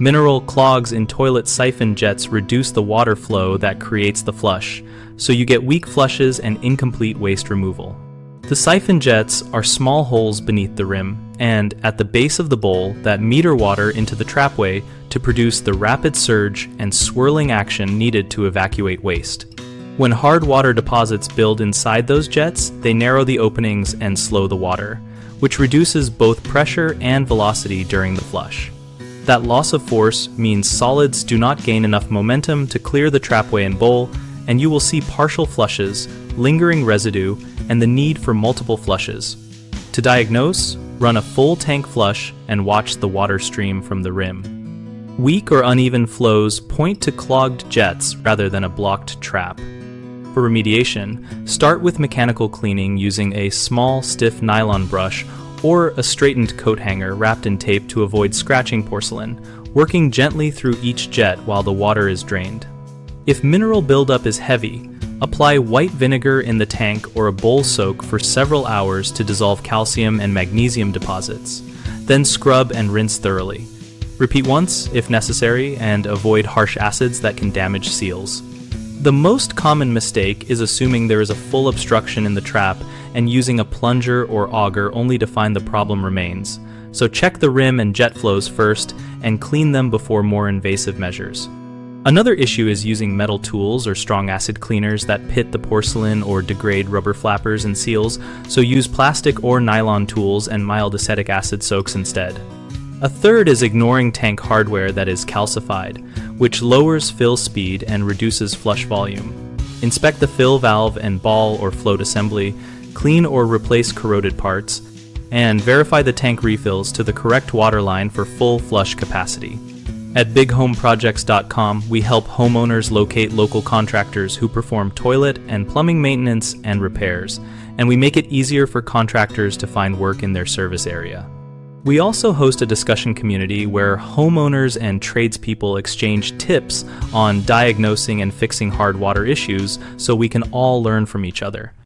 Mineral clogs in toilet siphon jets reduce the water flow that creates the flush, so you get weak flushes and incomplete waste removal. The siphon jets are small holes beneath the rim and at the base of the bowl that meter water into the trapway to produce the rapid surge and swirling action needed to evacuate waste. When hard water deposits build inside those jets, they narrow the openings and slow the water, which reduces both pressure and velocity during the flush. That loss of force means solids do not gain enough momentum to clear the trapway and bowl, and you will see partial flushes, lingering residue, and the need for multiple flushes. To diagnose, run a full tank flush and watch the water stream from the rim. Weak or uneven flows point to clogged jets rather than a blocked trap. For remediation, start with mechanical cleaning using a small, stiff nylon brush or a straightened coat hanger wrapped in tape to avoid scratching porcelain, working gently through each jet while the water is drained. If mineral buildup is heavy, apply white vinegar in the tank or a bowl soak for several hours to dissolve calcium and magnesium deposits. Then scrub and rinse thoroughly. Repeat once, if necessary, and avoid harsh acids that can damage seals. The most common mistake is assuming there is a full obstruction in the trap and using a plunger or auger only to find the problem remains. So check the rim and jet flows first and clean them before more invasive measures. Another issue is using metal tools or strong acid cleaners that pit the porcelain or degrade rubber flappers and seals, so use plastic or nylon tools and mild acetic acid soaks instead. A third is ignoring tank hardware that is calcified, which lowers fill speed and reduces flush volume. Inspect the fill valve and ball or float assembly, clean or replace corroded parts, and verify the tank refills to the correct water line for full flush capacity. At bighomeprojects.com, we help homeowners locate local contractors who perform toilet and plumbing maintenance and repairs, and we make it easier for contractors to find work in their service area. We also host a discussion community where homeowners and tradespeople exchange tips on diagnosing and fixing hard water issues so we can all learn from each other.